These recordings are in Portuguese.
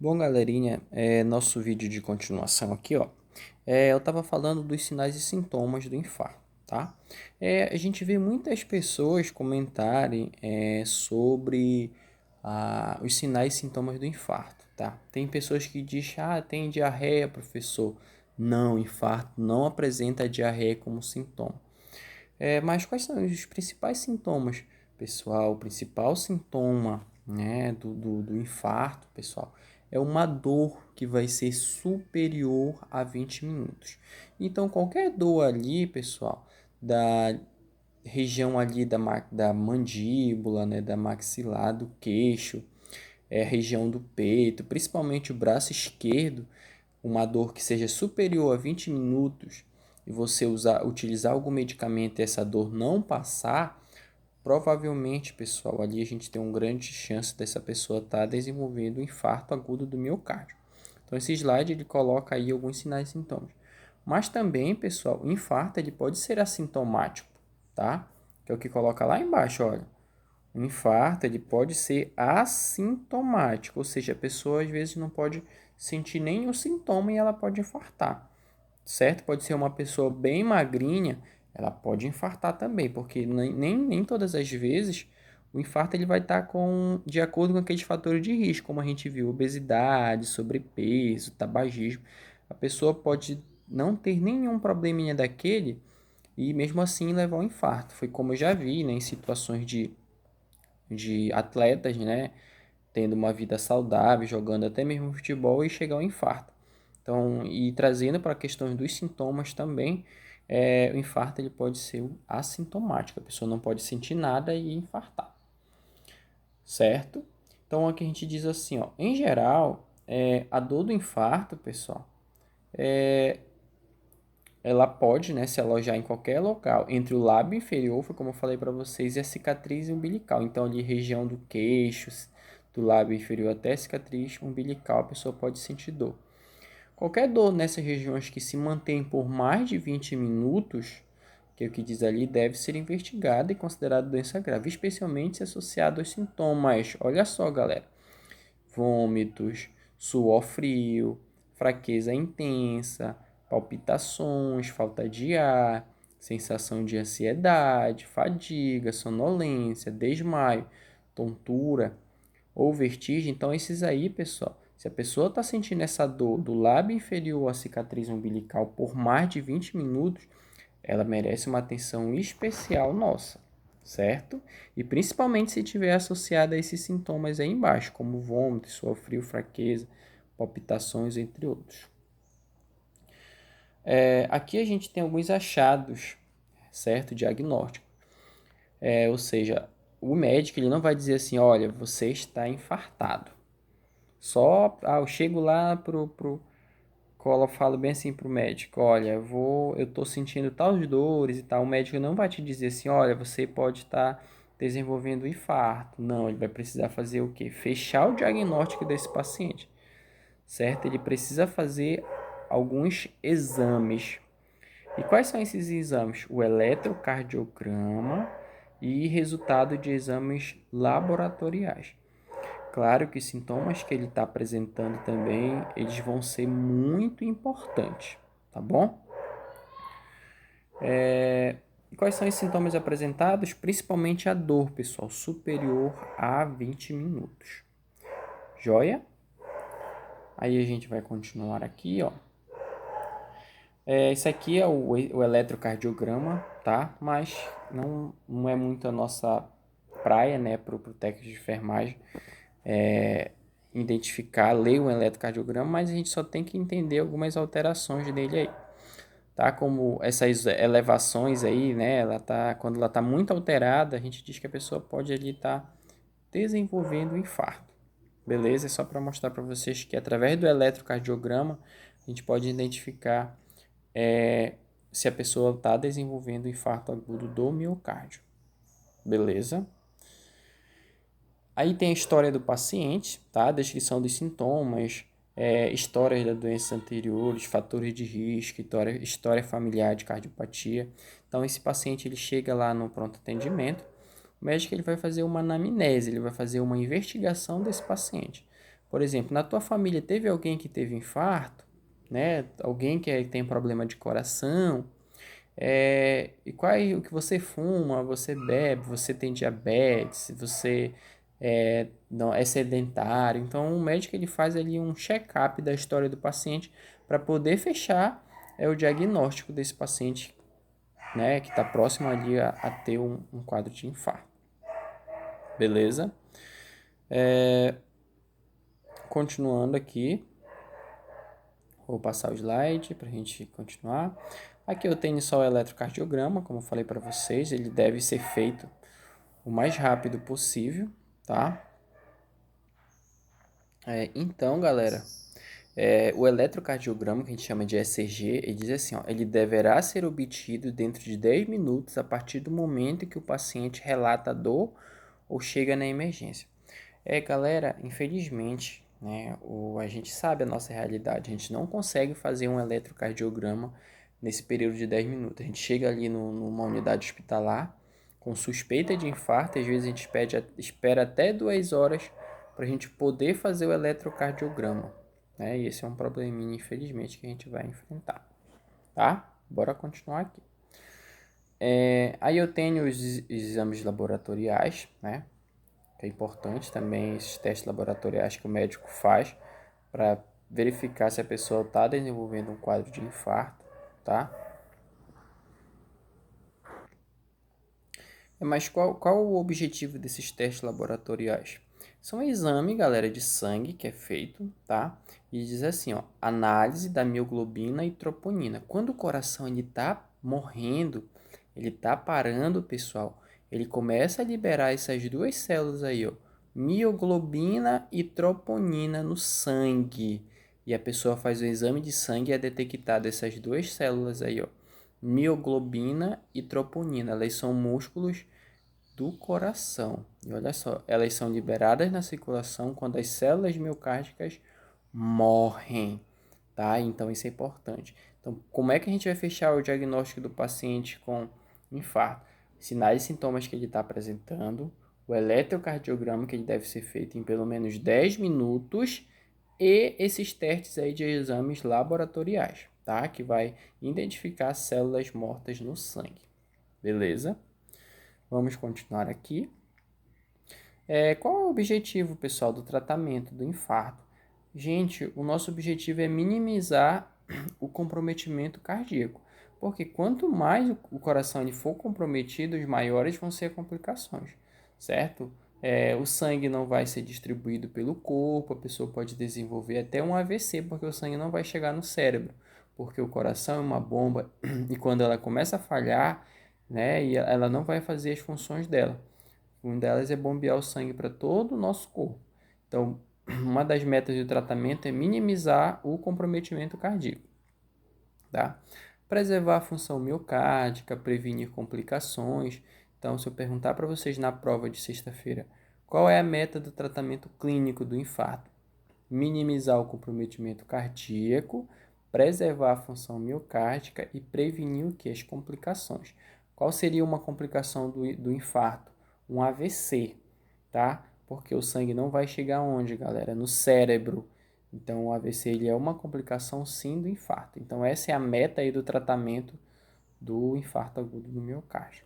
Bom, galerinha, nosso vídeo de continuação aqui, ó. Eu estava falando dos sinais e sintomas do infarto, tá? A gente vê muitas pessoas comentarem sobre os sinais e sintomas do infarto, tá? Tem pessoas que dizem, tem diarreia, professor. Não, infarto não apresenta diarreia como sintoma. Mas quais são os principais sintomas, pessoal? O principal sintoma, né, do infarto, pessoal, é uma dor que vai ser superior a 20 minutos. Então, qualquer dor ali, pessoal, da região ali da mandíbula, né, da maxilar, do queixo, região do peito, principalmente o braço esquerdo, uma dor que seja superior a 20 minutos e você utilizar algum medicamento e essa dor não passar, provavelmente, pessoal, ali a gente tem uma grande chance dessa pessoa estar desenvolvendo um infarto agudo do miocárdio. Então, esse slide ele coloca aí alguns sinais e sintomas. Mas também, pessoal, o infarto ele pode ser assintomático, tá? Que é o que coloca lá embaixo, olha. O infarto ele pode ser assintomático, ou seja, a pessoa às vezes não pode sentir nenhum sintoma e ela pode infartar, certo? Pode ser uma pessoa bem magrinha, ela pode infartar também, porque nem todas as vezes o infarto ele vai estar de acordo com aqueles fatores de risco, como a gente viu, obesidade, sobrepeso, tabagismo. A pessoa pode não ter nenhum probleminha daquele e mesmo assim levar ao infarto. Foi como eu já vi, né, em situações de atletas, né, tendo uma vida saudável, jogando até mesmo futebol e chegar ao infarto. Então, e trazendo para questões dos sintomas também, o infarto ele pode ser assintomático, a pessoa não pode sentir nada e infartar, certo? Então, aqui a gente diz assim, ó, em geral, a dor do infarto, pessoal, ela pode, né, se alojar em qualquer local, entre o lábio inferior, foi como eu falei para vocês, e a cicatriz umbilical. Então, ali, região do queixo, do lábio inferior até a cicatriz umbilical, a pessoa pode sentir dor. Qualquer dor nessas regiões que se mantém por mais de 20 minutos, que é o que diz ali, deve ser investigada e considerada doença grave, especialmente se associado aos sintomas. Olha só, galera: vômitos, suor frio, fraqueza intensa, palpitações, falta de ar, sensação de ansiedade, fadiga, sonolência, desmaio, tontura ou vertigem. Então, esses aí, pessoal, se a pessoa está sentindo essa dor do lábio inferior à cicatriz umbilical por mais de 20 minutos, ela merece uma atenção especial nossa, certo? E principalmente se tiver associada a esses sintomas aí embaixo, como vômito, suor frio, fraqueza, palpitações, entre outros. Aqui a gente tem alguns achados, certo? Diagnóstico. Ou seja, o médico ele não vai dizer assim, olha, você está infartado. Eu chego lá eu falo bem assim pro médico, olha, eu tô sentindo tais dores e tal. O médico não vai te dizer assim, olha, você pode estar desenvolvendo infarto. Não, ele vai precisar fazer o quê? Fechar o diagnóstico desse paciente, certo? Ele precisa fazer alguns exames. E quais são esses exames? O eletrocardiograma e resultado de exames laboratoriais. Claro que os sintomas que ele está apresentando também, eles vão ser muito importantes, tá bom? E quais são os sintomas apresentados? Principalmente a dor, pessoal, superior a 20 minutos. Joia? Aí a gente vai continuar aqui, ó. Isso aqui é o eletrocardiograma, tá? Mas não é muito a nossa praia, né, para o técnico de enfermagem. Identificar, ler o eletrocardiograma, mas a gente só tem que entender algumas alterações dele aí, tá? Como essas elevações aí, né? Quando ela tá muito alterada, a gente diz que a pessoa pode ali estar desenvolvendo um infarto, beleza? É só para mostrar para vocês que através do eletrocardiograma a gente pode identificar se a pessoa está desenvolvendo um infarto agudo do miocárdio, beleza? Aí tem a história do paciente, tá? A descrição dos sintomas, histórias da doença anteriores, fatores de risco, história familiar de cardiopatia. Então, esse paciente ele chega lá no pronto atendimento, o médico ele vai fazer uma anamnese, ele vai fazer uma investigação desse paciente, Por exemplo, na tua família teve alguém que teve infarto, né? Alguém que tem problema de coração, e qual é o que você fuma, você bebe, você tem diabetes, você não é sedentário. Então, o médico ele faz ali um check-up da história do paciente para poder fechar o diagnóstico desse paciente, né, que está próximo ali a ter um quadro de infarto. Beleza? Continuando aqui, vou passar o slide para a gente continuar. Aqui eu tenho só o eletrocardiograma, como eu falei para vocês, ele deve ser feito o mais rápido possível, tá? Então, galera, o eletrocardiograma, que a gente chama de ECG, ele diz assim, ó, ele deverá ser obtido dentro de 10 minutos a partir do momento que o paciente relata a dor ou chega na emergência. Galera, infelizmente, né, a gente sabe a nossa realidade, a gente não consegue fazer um eletrocardiograma nesse período de 10 minutos. A gente chega ali numa unidade hospitalar com suspeita de infarto, às vezes a gente espera até 2 horas para a gente poder fazer o eletrocardiograma, né? E esse é um probleminha, infelizmente, que a gente vai enfrentar, tá? Bora continuar aqui. Aí eu tenho os exames laboratoriais, né? Que é importante também esses testes laboratoriais que o médico faz para verificar se a pessoa está desenvolvendo um quadro de infarto, tá? Mas qual o objetivo desses testes laboratoriais? São um exame, galera, de sangue que é feito, tá? E diz assim, ó, análise da mioglobina e troponina. Quando o coração ele tá morrendo, ele tá parando, pessoal, ele começa a liberar essas duas células aí, ó, mioglobina e troponina no sangue. E a pessoa faz o exame de sangue e é detectada essas duas células aí, ó, mioglobina e troponina. Elas são músculos do coração. E olha só, elas são liberadas na circulação quando as células miocárdicas morrem, tá? Então isso é importante. Então, como é que a gente vai fechar o diagnóstico do paciente com infarto? Sinais e sintomas que ele está apresentando, o eletrocardiograma que ele deve ser feito em pelo menos 10 minutos e esses testes aí de exames laboratoriais, tá? Que vai identificar células mortas no sangue. Beleza? Vamos continuar aqui. Qual é o objetivo, pessoal, do tratamento do infarto? Gente, o nosso objetivo é minimizar o comprometimento cardíaco, porque quanto mais o coração ele for comprometido, os maiores vão ser as complicações, certo? O sangue não vai ser distribuído pelo corpo, a pessoa pode desenvolver até um AVC, porque o sangue não vai chegar no cérebro, porque o coração é uma bomba e quando ela começa a falhar, né, e ela não vai fazer as funções dela. Uma delas é bombear o sangue para todo o nosso corpo. Então, uma das metas do tratamento é minimizar o comprometimento cardíaco, tá? Preservar a função miocárdica, prevenir complicações. Então, se eu perguntar para vocês na prova de sexta-feira, qual é a meta do tratamento clínico do infarto? Minimizar o comprometimento cardíaco, preservar a função miocárdica e prevenir o que? As complicações. Qual seria uma complicação do infarto? Um AVC, tá? Porque o sangue não vai chegar onde, galera? No cérebro. Então, o AVC ele é uma complicação sim do infarto. Então, essa é a meta aí do tratamento do infarto agudo do miocárdio.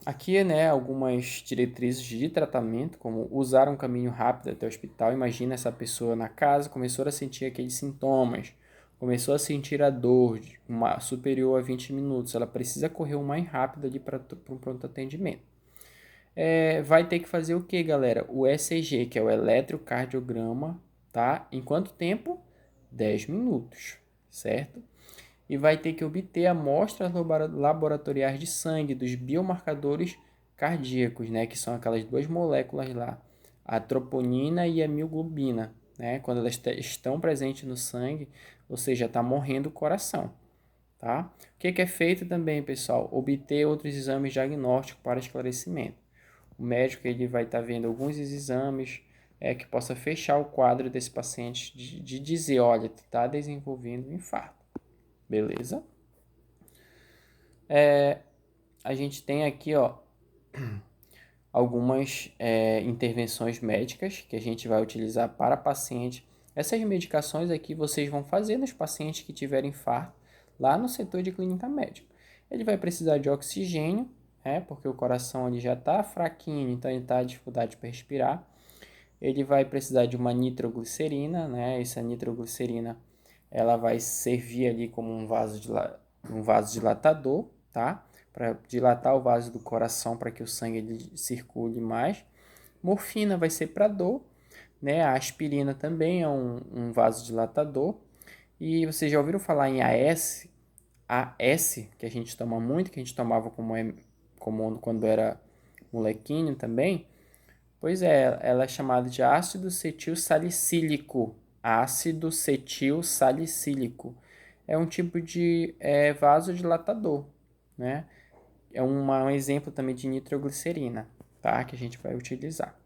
Aqui, né, algumas diretrizes de tratamento, como usar um caminho rápido até o hospital. Imagina essa pessoa na casa, começou a sentir aqueles sintomas, começou a sentir a dor superior a 20 minutos. Ela precisa correr o mais rápido ali para um pronto atendimento. Vai ter que fazer o que, galera? O ECG, que é o eletrocardiograma, tá? Em quanto tempo? 10 minutos, certo? E vai ter que obter amostras laboratoriais de sangue dos biomarcadores cardíacos, né, que são aquelas duas moléculas lá, a troponina e a mioglobina, né, quando elas estão presentes no sangue, ou seja, está morrendo o coração, tá? O que é feito também, pessoal? Obter outros exames diagnósticos para esclarecimento. O médico ele vai estar vendo alguns exames que possa fechar o quadro desse paciente de dizer, olha, está desenvolvendo um infarto. Beleza? A gente tem aqui, ó, algumas intervenções médicas que a gente vai utilizar para paciente. Essas medicações aqui vocês vão fazer nos pacientes que tiverem infarto lá no setor de clínica médica. Ele vai precisar de oxigênio, porque o coração ali já está fraquinho, então ele está com dificuldade para respirar. Ele vai precisar de uma nitroglicerina, né? Essa nitroglicerina ela vai servir ali como um vasodilatador, tá? Para dilatar o vaso do coração para que o sangue ele circule mais. Morfina vai ser para dor, né? A aspirina também é um vasodilatador. E vocês já ouviram falar em AS? AS, que a gente toma muito, que a gente tomava como quando era molequinho também. Pois é, ela é chamada de ácido cetil salicílico. Ácido cetil salicílico. É um tipo de vasodilatador, né? É um exemplo também de nitroglicerina, tá? Que a gente vai utilizar.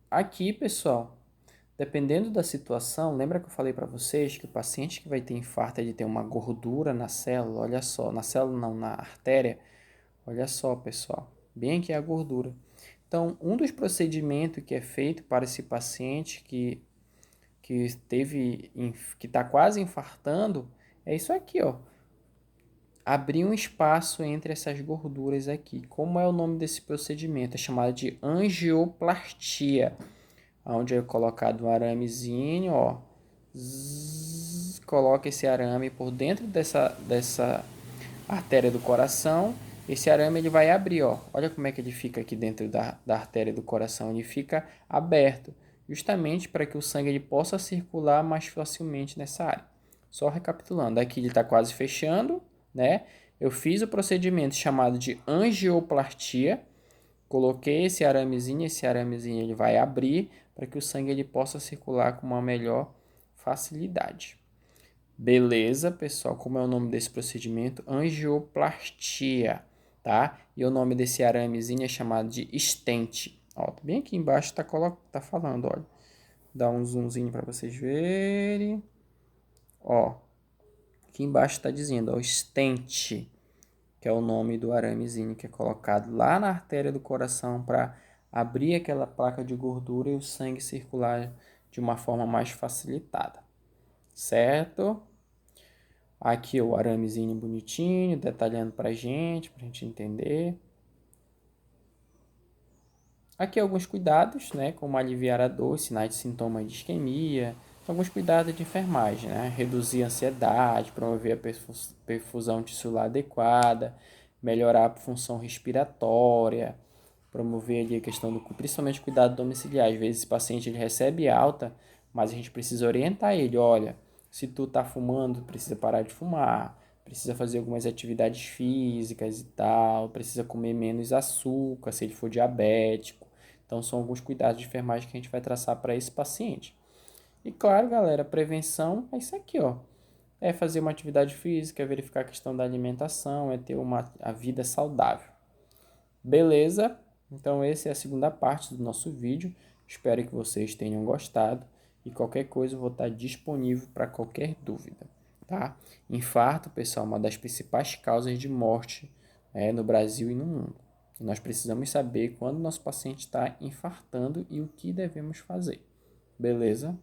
Aqui, pessoal, dependendo da situação, lembra que eu falei para vocês que o paciente que vai ter infarto, ele tem uma gordura na célula, olha só, na célula não, na artéria, olha só, pessoal, bem aqui é a gordura. Então, um dos procedimentos que é feito para esse paciente que está quase infartando é isso aqui, ó. Abrir um espaço entre essas gorduras aqui. Como é o nome desse procedimento? É chamado de angioplastia, onde é colocado um aramezinho, ó. Coloca esse arame por dentro dessa artéria do coração. Esse arame ele vai abrir, ó. Olha como é que ele fica aqui dentro da artéria do coração. Ele fica aberto, justamente para que o sangue ele possa circular mais facilmente nessa área. Só recapitulando, aqui ele está quase fechando, né? Eu fiz o procedimento chamado de angioplastia. Coloquei esse aramezinho ele vai abrir para que o sangue ele possa circular com uma melhor facilidade. Beleza, pessoal? Como é o nome desse procedimento? Angioplastia, tá? E o nome desse aramezinho é chamado de stent. Ó, bem aqui embaixo tá falando, olha. Dá um zoomzinho para vocês verem. Ó, aqui embaixo está dizendo, ó, stent, que é o nome do aramezinho que é colocado lá na artéria do coração para abrir aquela placa de gordura e o sangue circular de uma forma mais facilitada, certo? Aqui o aramezinho bonitinho, detalhando pra gente entender. Aqui alguns cuidados, né, como aliviar a dor, sinais de sintomas de isquemia, alguns cuidados de enfermagem, né, reduzir a ansiedade, promover a perfusão tissular adequada, melhorar a função respiratória, promover ali a questão do, principalmente cuidado domiciliar. Às vezes esse paciente ele recebe alta, mas a gente precisa orientar ele, olha, se tu tá fumando, precisa parar de fumar, precisa fazer algumas atividades físicas e tal, precisa comer menos açúcar, se ele for diabético. Então são alguns cuidados de enfermagem que a gente vai traçar para esse paciente. E claro, galera, prevenção é isso aqui, ó. É fazer uma atividade física, é verificar a questão da alimentação, é ter a vida saudável. Beleza? Então essa é a segunda parte do nosso vídeo. Espero que vocês tenham gostado e qualquer coisa eu vou estar disponível para qualquer dúvida, tá? Infarto, pessoal, é uma das principais causas de morte no Brasil e no mundo. E nós precisamos saber quando nosso paciente está infartando e o que devemos fazer. Beleza?